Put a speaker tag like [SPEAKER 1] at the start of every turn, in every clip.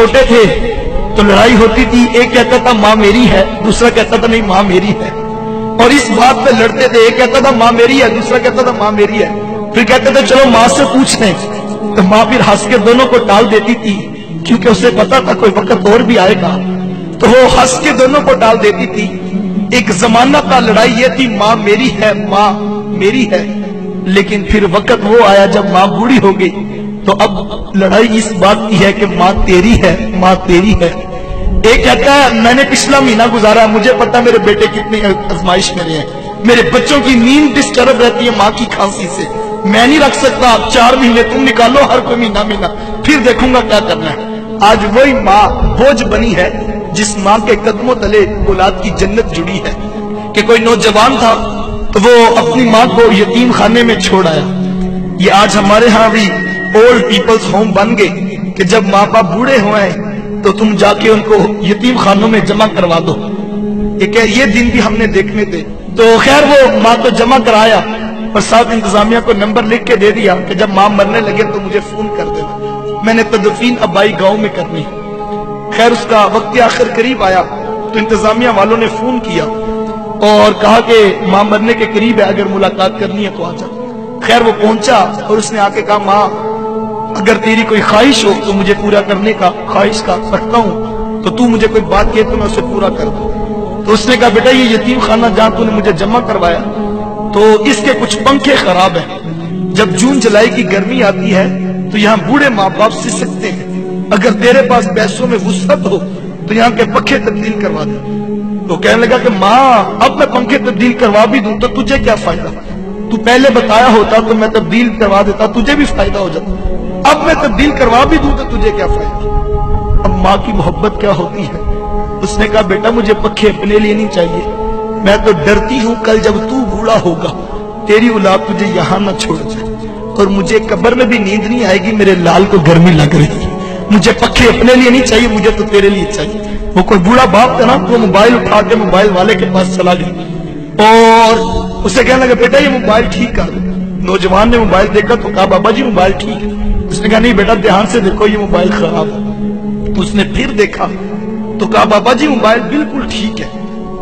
[SPEAKER 1] چھوٹے تھے تو لڑائی ہوتی تھی، ایک کہتا تھا ماں میری ہے، دوسرا کہتا تھا نہیں ماں میری ہے، اور اس بات پہ لڑتے تھے، ایک کہتا تھا ماں میری ہے، دوسرا کہتا تھا ماں میری ہے، پھر کہتے تھے چلو ماں سے پوچھ لیں، تو ماں پھر ہنس کے دونوں کو ٹال دیتی تھی، کیونکہ اسے پتا تھا کوئی وقت اور بھی آئے گا، تو وہ ہنس کے دونوں کو ٹال دیتی تھی۔ ایک زمانہ کا لڑائی یہ تھی ماں میری ہے، ماں میری ہے، لیکن پھر وقت وہ آیا جب ماں بوڑھی ہو گئی، تو اب لڑائی اس بات کی ہے کہ ماں تیری ہے، ماں تیری ہے۔ ایک کہتا ہے میں نے پچھلا مہینہ گزارا، مجھے پتا میرے بیٹے کتنی آزمائش میں رہے ہیں، میرے بچوں کی نیند ڈسٹرب رہتی ہے ماں کی کھانسی سے، میں نہیں رکھ سکتا، 4 مہینے تم نکالو، ہر کوئی مہینہ پھر دیکھوں گا کیا کرنا ہے۔ آج وہی ماں بوجھ بنی ہے جس ماں کے قدموں تلے اولاد کی جنت جڑی ہے۔ کہ کوئی نوجوان تھا تو وہ اپنی ماں کو یتیم خانے میں چھوڑ آیا۔ یہ آج ہمارے ہاں بھی اولڈ پیپلز ہوم بن گئے کہ جب ماں باپ بوڑھے ہوئے تو تم جا کے ان کو یتیم خانوں میں جمع کروا دو۔ یہ دن بھی ہم نے دیکھنے تھے۔ تو خیر وہ ماں کو جمع کرایا اور ساتھ انتظامیہ کو نمبر لکھ کے دے دیا کہ جب ماں مرنے لگے تو مجھے فون کر دینا، میں نے تدفین ابائی گاؤں میں کرنی۔ خیر اس کا وقت آخر قریب آیا تو انتظامیہ والوں نے فون کیا اور کہا کہ ماں مرنے کے قریب ہے، اگر ملاقات کرنی ہے تو آ جا۔ خیر وہ پہنچا اور اس نے آ کے کہا ماں اگر تیری کوئی خواہش ہو تو مجھے پورا کرنے کا خواہش کا رکھتا ہوں، تو مجھے کوئی بات کہے تو میں اسے پورا کر دوں۔ تو اس نے کہا بیٹا یہ یتیم خانہ جہاں تو نے مجھے جمع کروایا تو اس کے کچھ پنکھے خراب ہیں، جب جون جولائی کی گرمی آتی ہے تو یہاں بوڑھے ماں باپ سے سکتے ہیں، اگر تیرے پاس پیسوں میں وسعت ہو تو یہاں کے پنکھے تبدیل کروا دے۔ تو کہنے لگا کہ ماں اب میں پنکھے تبدیل کروا بھی دوں تو تجھے کیا فائدہ، تو پہلے بتایا ہوتا تو میں تبدیل کروا دیتا، تجھے بھی فائدہ ہو جاتا، اب میں تبدیل کروا بھی دوں تو تجھے کیا فائدہ۔ اب ماں کی محبت کیا ہوتی ہے۔ اس نے کہا بیٹا مجھے پنکھے اپنے لیے نہیں چاہیے، میں تو ڈرتی ہوں کل جب تو بوڑھا ہوگا تیری اولاد تجھے یہاں نہ چھوڑ جائے، اور مجھے قبر میں بھی نیند نہیں آئے گی، میرے لال کو گرمی لگ رہی ہے، مجھے پنکھے اپنے لیے نہیں چاہیے، مجھے تو تیرے لیے چاہیے۔ وہ کوئی بوڑھا باپ تھا نا، وہ موبائل اٹھا کے موبائل والے کے پاس چلا گیا اور اسے کہنے لگا بیٹا یہ موبائل ٹھیک کر۔ نوجوان نے موبائل دیکھا تو کہا بابا جی موبائل ٹھیک ہے۔ اس نے کہا نہیں بیٹا دھیان سے دیکھو یہ موبائل خراب ہے۔ اس نے پھر دیکھا تو کہا بابا جی موبائل بالکل ٹھیک ہے۔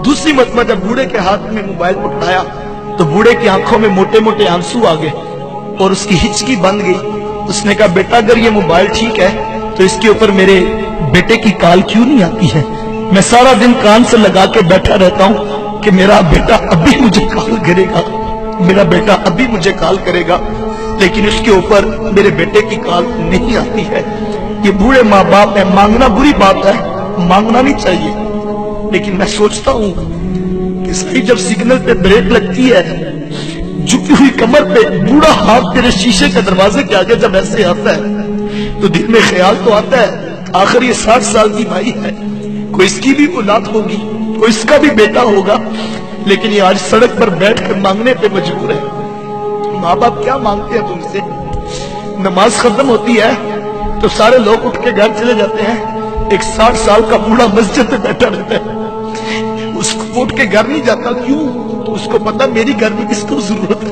[SPEAKER 1] دوسری مرتبہ جب بوڑھے کے ہاتھ میں موبائل پکڑایا تو بوڑھے کی آنکھوں میں موٹے موٹے آنسو آ گئے اور اس کی ہچکی بند گئی۔ اس نے کہا بیٹا اگر یہ موبائل ٹھیک ہے تو اس کے اوپر میرے بیٹے کی کال کیوں نہیں آتی ہے؟ میں سارا دن کان سے لگا کے بیٹھا رہتا ہوں کہ میرا بیٹا ابھی مجھے کال کرے گا، میرا بیٹا ابھی مجھے کال کرے گا، لیکن اس کے اوپر میرے بیٹے کی کال نہیں آتی ہے۔ یہ بوڑھے ماں باپ ہے، مانگنا بری بات ہے، مانگنا نہیں چاہیے، لیکن میں سوچتا ہوں کہ صحیح جب سگنل پہ بریک لگتی ہے، جھکی ہوئی کمر پہ بوڑھا ہاتھ تیرے شیشے کے دروازے کے آگے جب ایسے آتا ہے تو دل میں خیال تو آتا ہے آخر یہ 60 سال کی بھائی ہے، کوئی اس کی بھی اولاد ہوگی، کوئی اس کا بھی بیٹا ہوگا، لیکن یہ آج سڑک پر بیٹھ کر مانگنے پہ مجبور ہے۔ ماں باپ کیا مانگتے ہیں تم سے؟ نماز ختم ہوتی ہے تو سارے لوگ اٹھ کے گھر چلے جاتے ہیں، ایک 60 سال کا بوڑھا مسجد میں بیٹھا رہتا ہے، اس کو اٹھ کے گھر نہیں جاتا، کیوں؟ تو اس کو پتا میری گھر میں کس کو ضرورت ہے،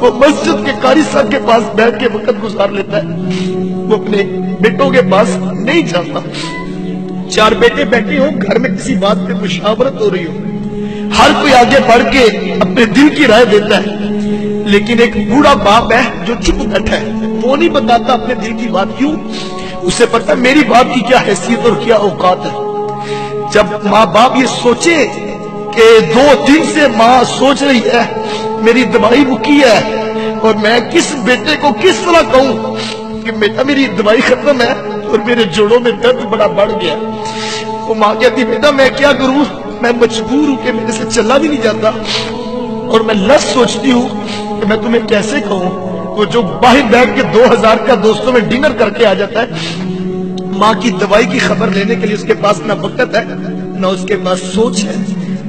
[SPEAKER 1] وہ مسجد کے قاری صاحب کے پاس بیٹھ کے وقت گزار لیتا ہے، وہ اپنے بیٹوں کے پاس نہیں جاتا۔ 4 بیٹے بیٹھے ہوں گھر میں کسی بات پہ مشاورت ہو رہی ہو، ہر کوئی آگے بڑھ کے اپنے دل کی رائے دیتا ہے، لیکن ایک بوڑھا باپ ہے جو چپ بیٹھا ہے، وہ نہیں بتاتا اپنے دل کی بات، کیوں؟ اسے پتا میری باپ کی کیا حیثیت اور کیا اوقات ہے۔ جب ماں باپ یہ سوچے کہ 2 دن سے ماں سوچ رہی ہے میری دوائی رکی ہے اور میں کس بیٹے کو کس طرح کہوں کہ بیٹا میری دوائی ختم ہے اور میرے جوڑوں میں درد بڑا بڑھ گیا، وہ ماں کہتی بیٹا میں کیا کروں، میں مجبور ہوں کہ میرے سے چلا بھی نہیں جاتا اور میں لفظ سوچتی ہوں کہ میں تمہیں کیسے کہوں۔ وہ جو باہر بیٹھ کے 2000 کا دوستوں میں ڈنر کر کے آ جاتا ہے، ماں کی دوائی کی خبر لینے کے لیے اس کے پاس نہ وقت ہے نہ اس کے پاس سوچ ہے۔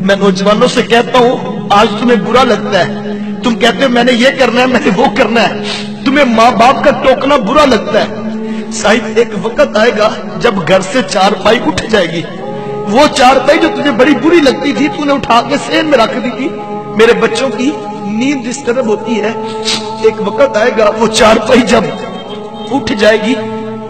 [SPEAKER 1] میں نوجوانوں سے کہتا ہوں آج تمہیں برا لگتا ہے، تم کہتے ہو میں نے یہ کرنا ہے میں نے وہ کرنا ہے، تمہیں ماں باپ کا ٹوکنا برا لگتا ہے، صاحب ایک وقت آئے گا جب گھر سے 4 پائی اٹھ جائے گی، وہ 4 پائی جو تجھے بڑی بری لگتی تھی تو نے اٹھا کے سین میں رکھ دی تھی، میرے بچوں کی نیند ڈسٹرب ہوتی ہے، ایک وقت آئے گا وہ 4 پائی جب اٹھ جائے گی